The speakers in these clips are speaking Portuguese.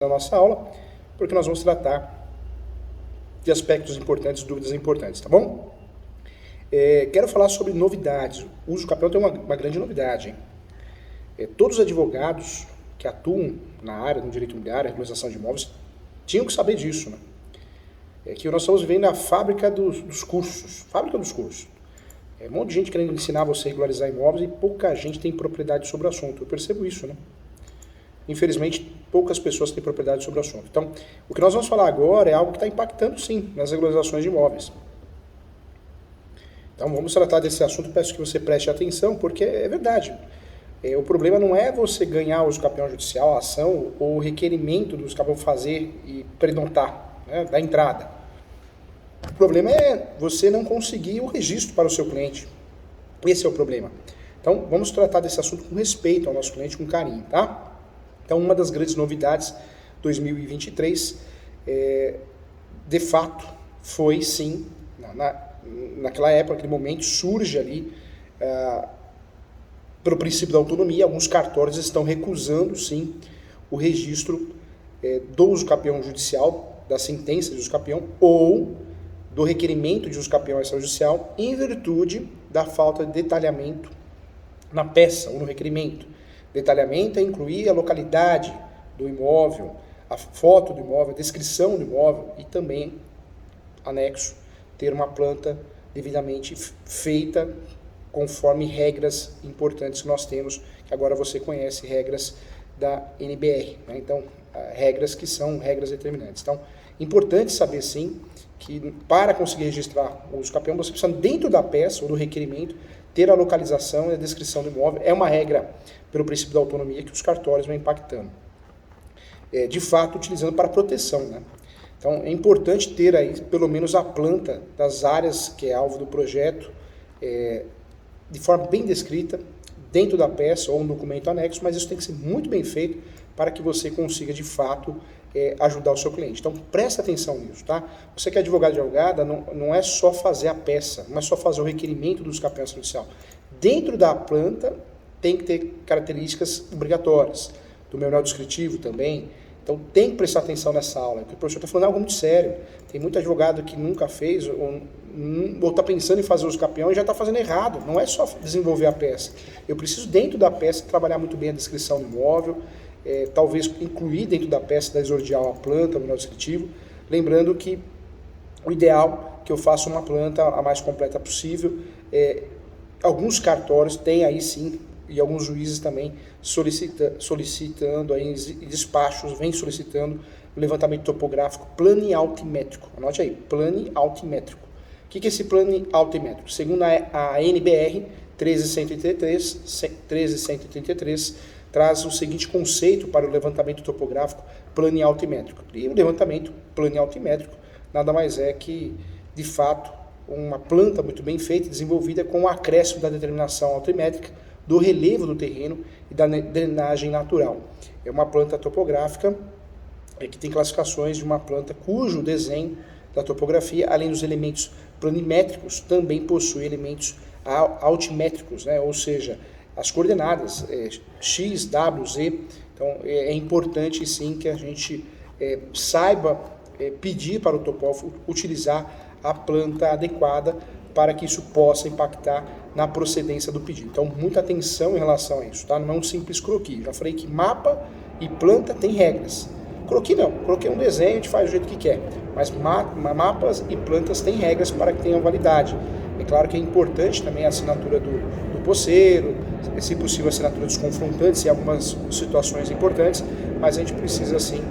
na nossa aula, porque nós vamos tratar de aspectos importantes, dúvidas importantes, tá bom? Quero falar sobre novidades. O uso do capião tem uma grande novidade, hein? Todos os advogados que atuam na área, no direito imobiliário, regularização de imóveis, tinham que saber disso, né? Que nós estamos vivendo a fábrica dos cursos, um monte de gente querendo ensinar você a regularizar imóveis e pouca gente tem propriedade sobre o assunto. Eu percebo isso, né? Infelizmente, poucas pessoas têm propriedade sobre o assunto. Então, o que nós vamos falar agora é algo que está impactando, sim, nas regularizações de imóveis. Então, vamos tratar desse assunto, peço que você preste atenção, porque é verdade. O problema não é você ganhar o uso capião judicial, a ação, ou o requerimento do uso capião fazer e predontar, né, da entrada. O problema é você não conseguir o registro para o seu cliente. Esse é o problema. Então, vamos tratar desse assunto com respeito ao nosso cliente, com carinho, tá? Então, uma das grandes novidades 2023, de fato, foi sim, naquela época, naquele momento, surge ali, pelo princípio da autonomia, alguns cartórios estão recusando, sim, o registro do uso capião judicial, da sentença de uso capião, ou do requerimento de uso capião extrajudicial, em virtude da falta de detalhamento na peça ou no requerimento. Detalhamento é incluir a localidade do imóvel, a foto do imóvel, a descrição do imóvel e também, anexo, ter uma planta devidamente feita conforme regras importantes que nós temos, que agora você conhece, regras da NBR, né? Então, regras que são regras determinantes. Então, importante saber sim que para conseguir registrar o uso capião, você precisa, dentro da peça ou do requerimento, ter a localização e a descrição do imóvel. É uma regra pelo princípio da autonomia que os cartórios vão impactando. De fato, utilizando para proteção, né? Então, é importante ter aí, pelo menos, a planta das áreas que é alvo do projeto, de forma bem descrita, dentro da peça ou um documento anexo, mas isso tem que ser muito bem feito para que você consiga, de fato, ajudar o seu cliente. Então, presta atenção nisso, tá? Você que é advogado de advogada, não é só fazer a peça, não é só fazer o requerimento do uso capião extrajudicial. Dentro da planta, tem que ter características obrigatórias, do memorial descritivo também. Então, tem que prestar atenção nessa aula, porque o professor está falando algo muito sério. Tem muito advogado que nunca fez, ou está pensando em fazer uso capião e já está fazendo errado. Não é só desenvolver a peça. Eu preciso, dentro da peça, trabalhar muito bem a descrição do imóvel, talvez incluir dentro da peça da exordial a planta, o memorial descritivo, lembrando que o ideal é que eu faça uma planta a mais completa possível. Alguns cartórios têm aí sim, e alguns juízes também solicitando aí em despachos, vem solicitando o levantamento topográfico planialtimétrico. Anote aí, planialtimétrico. O que é esse planialtimétrico? Segundo a NBR 13133, traz o seguinte conceito para o levantamento topográfico planialtimétrico. E o levantamento planialtimétrico nada mais é que, de fato, uma planta muito bem feita e desenvolvida com o acréscimo da determinação altimétrica, do relevo do terreno e da drenagem natural. É uma planta topográfica que tem classificações de uma planta cujo desenho da topografia, além dos elementos planimétricos, também possui elementos altimétricos, né? Ou seja, as coordenadas X, W, Z. Então, é importante sim que a gente saiba pedir para o topógrafo utilizar a planta adequada para que isso possa impactar na procedência do pedido. Então, muita atenção em relação a isso, tá? Não é um simples croquis. Já falei que mapa e planta tem regras. Croquis não. Croquis é um desenho, a gente faz do jeito que quer. Mas mapas e plantas têm regras para que tenham validade. É claro que é importante também a assinatura do posseiro, se possível a assinatura dos confrontantes em algumas situações importantes, mas a gente precisa, sim,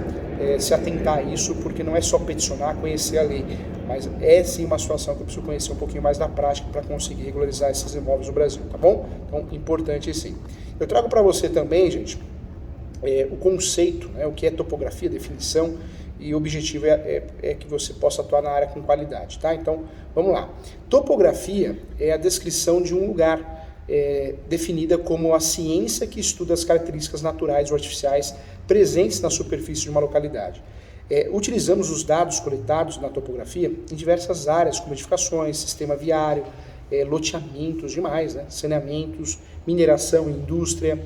se atentar a isso, porque não é só peticionar, conhecer a lei, mas é sim uma situação que eu preciso conhecer um pouquinho mais da prática para conseguir regularizar esses imóveis no Brasil, tá bom? Então, importante sim. Eu trago para você também, gente, o conceito, né, o que é topografia, definição, e o objetivo é que você possa atuar na área com qualidade, tá? Então, vamos lá. Topografia é a descrição de um lugar, definida como a ciência que estuda as características naturais ou artificiais presentes na superfície de uma localidade. Utilizamos os dados coletados na topografia em diversas áreas, como edificações, sistema viário, loteamentos demais, né? Saneamentos, mineração, indústria.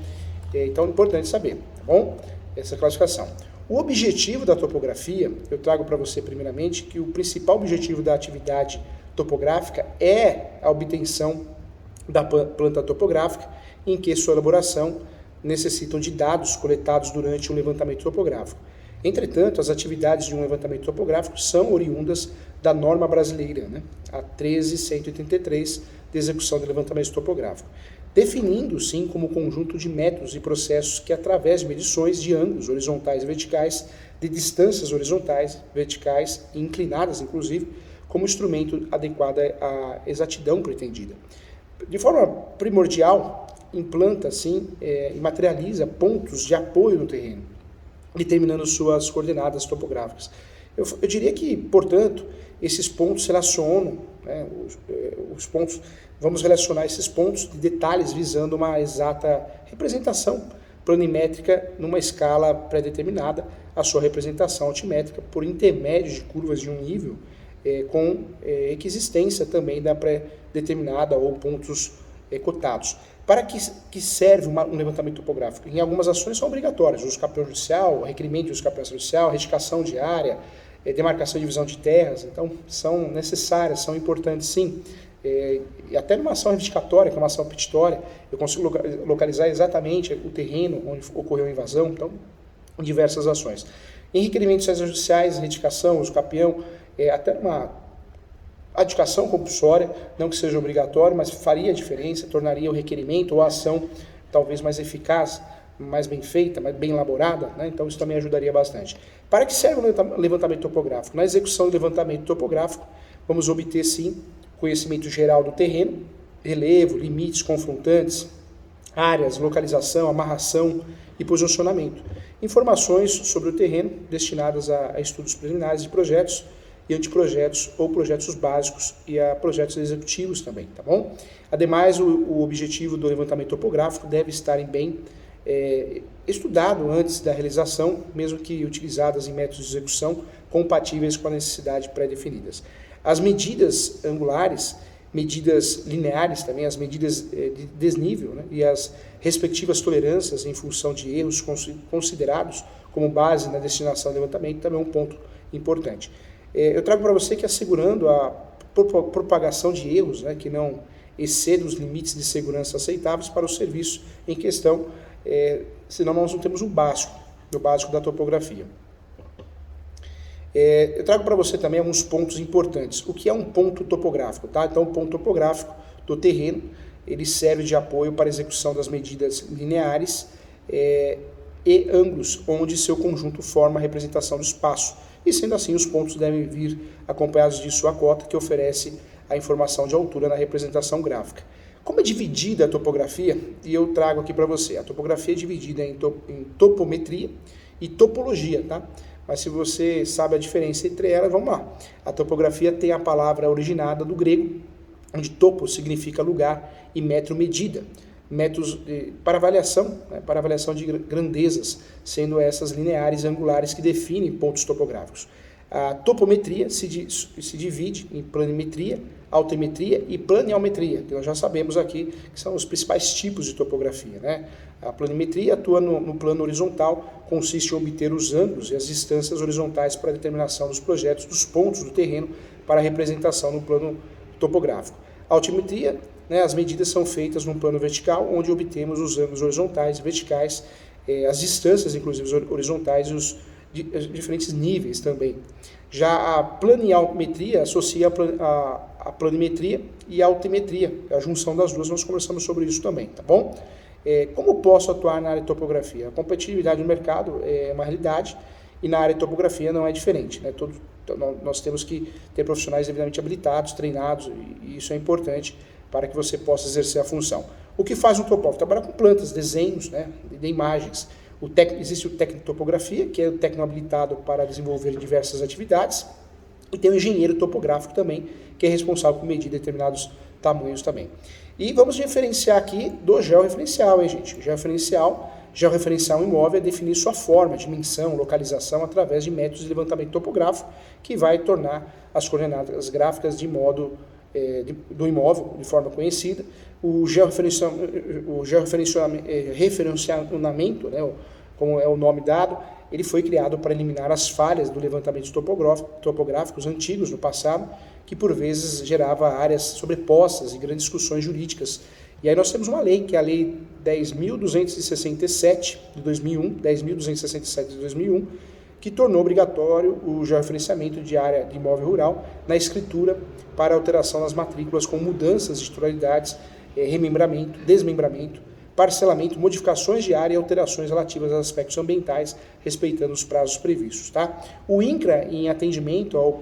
Então é importante saber, tá bom? Essa classificação. O objetivo da topografia, eu trago para você primeiramente que o principal objetivo da atividade topográfica é a obtenção da planta topográfica, em que sua elaboração necessitam de dados coletados durante um levantamento topográfico. Entretanto, as atividades de um levantamento topográfico são oriundas da norma brasileira, a 13.183, de execução de levantamento topográfico, definindo, sim, como conjunto de métodos e processos que, através de medições de ângulos horizontais e verticais, de distâncias horizontais, verticais e inclinadas, inclusive, como instrumento adequado à exatidão pretendida. De forma primordial, implanta, assim, e materializa pontos de apoio no terreno, determinando suas coordenadas topográficas. Eu diria que, portanto, esses pontos relacionam, os pontos, vamos relacionar esses pontos de detalhes visando uma exata representação planimétrica numa escala pré-determinada, a sua representação altimétrica por intermédio de curvas de um nível, com equidistância também da pré-determinada ou pontos cotados. Para que serve um levantamento topográfico? Em algumas ações são obrigatórias, uso campeão judicial, requerimento de uso campeão judicial, retificação de área, demarcação e divisão de terras, então são necessárias, são importantes sim. E até numa ação reivindicatória, que é uma ação petitória, eu consigo localizar exatamente o terreno onde ocorreu a invasão, então, em diversas ações. Em requerimentos judiciais, retificação, uso campeão, até uma adjudicação compulsória, não que seja obrigatório, mas faria diferença, tornaria o requerimento ou a ação talvez mais eficaz, mais bem feita, mais bem elaborada, Então isso também ajudaria bastante. Para que serve o levantamento topográfico? Na execução do levantamento topográfico, vamos obter sim conhecimento geral do terreno, relevo, limites confrontantes, áreas, localização, amarração e posicionamento. Informações sobre o terreno destinadas a estudos preliminares de projetos e anteprojetos ou projetos básicos e a projetos executivos também, tá bom? Ademais, o objetivo do levantamento topográfico deve estar bem estudado antes da realização, mesmo que utilizadas em métodos de execução compatíveis com a necessidade pré-definidas. As medidas angulares, medidas lineares também, as medidas de desnível, e as respectivas tolerâncias em função de erros considerados como base na destinação do levantamento também é um ponto importante. Eu trago para você que assegurando a propagação de erros, que não excedam os limites de segurança aceitáveis para o serviço em questão, senão nós não temos o básico da topografia. Eu trago para você também alguns pontos importantes. O que é um ponto topográfico? Então, o ponto topográfico do terreno, ele serve de apoio para a execução das medidas lineares e ângulos, onde seu conjunto forma a representação do espaço. E sendo assim, os pontos devem vir acompanhados de sua cota, que oferece a informação de altura na representação gráfica. Como é dividida a topografia? E eu trago aqui para você. A topografia é dividida em topometria e topologia, Mas se você sabe a diferença entre elas, vamos lá. A topografia tem a palavra originada do grego, onde topo significa lugar e metro medida. Métodos para avaliação de grandezas, sendo essas lineares e angulares que definem pontos topográficos. A topometria se divide em planimetria, altimetria e planimetria, que nós já sabemos aqui que são os principais tipos de topografia. A planimetria atua no plano horizontal, consiste em obter os ângulos e as distâncias horizontais para a determinação dos projetos dos pontos do terreno para a representação no plano topográfico. A altimetria, as medidas são feitas no plano vertical, onde obtemos os ângulos horizontais e verticais, as distâncias, inclusive horizontais, e os diferentes níveis também. Já a planiometria associa a planimetria e a altimetria, a junção das duas, nós conversamos sobre isso também, tá bom? Como posso atuar na área de topografia? A competitividade no mercado é uma realidade e na área de topografia não é diferente, nós temos que ter profissionais devidamente habilitados, treinados, e isso é importante para que você possa exercer a função. O que faz um topógrafo? Trabalhar com plantas, desenhos, de imagens. Existe o técnico de topografia, que é o técnico habilitado para desenvolver diversas atividades, e tem o engenheiro topográfico também, que é responsável por medir determinados tamanhos também. E vamos diferenciar aqui do georreferencial, gente? Georreferencial imóvel é definir sua forma, dimensão, localização através de métodos de levantamento topográfico, que vai tornar as coordenadas gráficas de modo do imóvel de forma conhecida. O georreferenciamento, como é o nome dado, ele foi criado para eliminar as falhas do levantamento topográficos antigos no passado, que por vezes gerava áreas sobrepostas e grandes discussões jurídicas. E aí nós temos uma lei, que é a Lei 10.267 de 2001, 10.267 de 2001, que tornou obrigatório o georreferenciamento de área de imóvel rural na escritura para alteração nas matrículas com mudanças de titularidades, remembramento, desmembramento, parcelamento, modificações de área e alterações relativas aos aspectos ambientais, respeitando os prazos previstos. Tá? O INCRA, em atendimento ao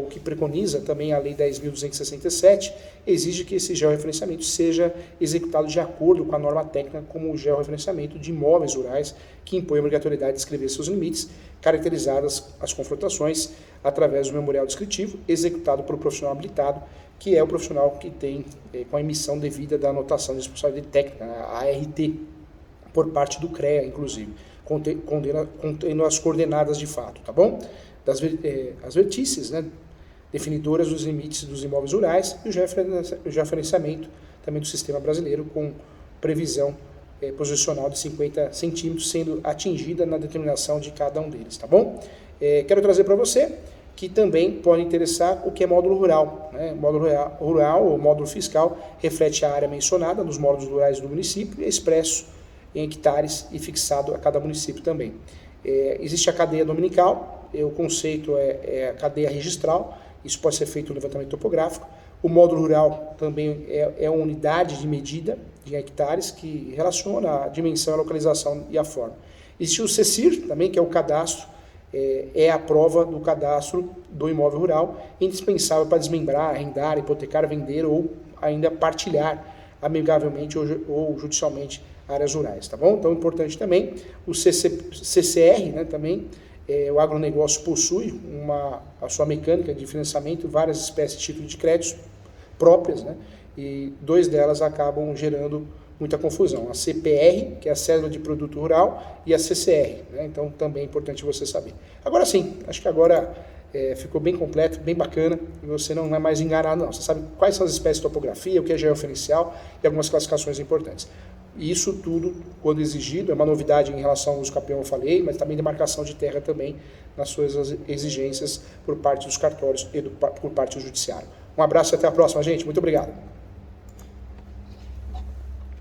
que preconiza também a Lei 10.267, exige que esse georreferenciamento seja executado de acordo com a norma técnica, como o georreferenciamento de imóveis rurais, que impõe a obrigatoriedade de descrever seus limites, caracterizadas as confrontações através do memorial descritivo, executado por um profissional habilitado, que é o profissional que tem com a emissão devida da anotação de responsabilidade técnica, a ART, por parte do CREA, inclusive, contendo as coordenadas de fato, tá bom? As vertices, né, definidoras dos limites dos imóveis rurais e o georreferenciamento também do sistema brasileiro, com previsão posicional de 50 centímetros sendo atingida na determinação de cada um deles, tá bom? Quero trazer para você que também pode interessar o que é módulo rural. Né? Módulo rural ou módulo fiscal reflete a área mencionada nos módulos rurais do município, expresso em hectares e fixado a cada município também. Existe a cadeia dominical, o conceito é a cadeia registral, isso pode ser feito no levantamento topográfico. O módulo rural também é uma unidade de medida de hectares que relaciona a dimensão, a localização e a forma. Existe o CECIR também, que é o cadastro, é a prova do cadastro do imóvel rural, indispensável para desmembrar, arrendar, hipotecar, vender ou ainda partilhar amigavelmente ou judicialmente áreas rurais, tá bom? Então, importante também, o CCR, né, também, o agronegócio possui a sua mecânica de financiamento, várias espécies de títulos de créditos próprias, né, e 2 delas acabam gerando muita confusão. A CPR, que é a Cédula de Produto Rural, e a CCR, né? Então também é importante você saber. Agora sim, acho que agora ficou bem completo, bem bacana, e você não é mais enganado não. Você sabe quais são as espécies de topografia, o que é georreferencial e algumas classificações importantes. E isso tudo, quando exigido, é uma novidade em relação ao uso capião, eu falei, mas também demarcação de terra também nas suas exigências por parte dos cartórios e por parte do judiciário. Um abraço e até a próxima, gente. Muito obrigado.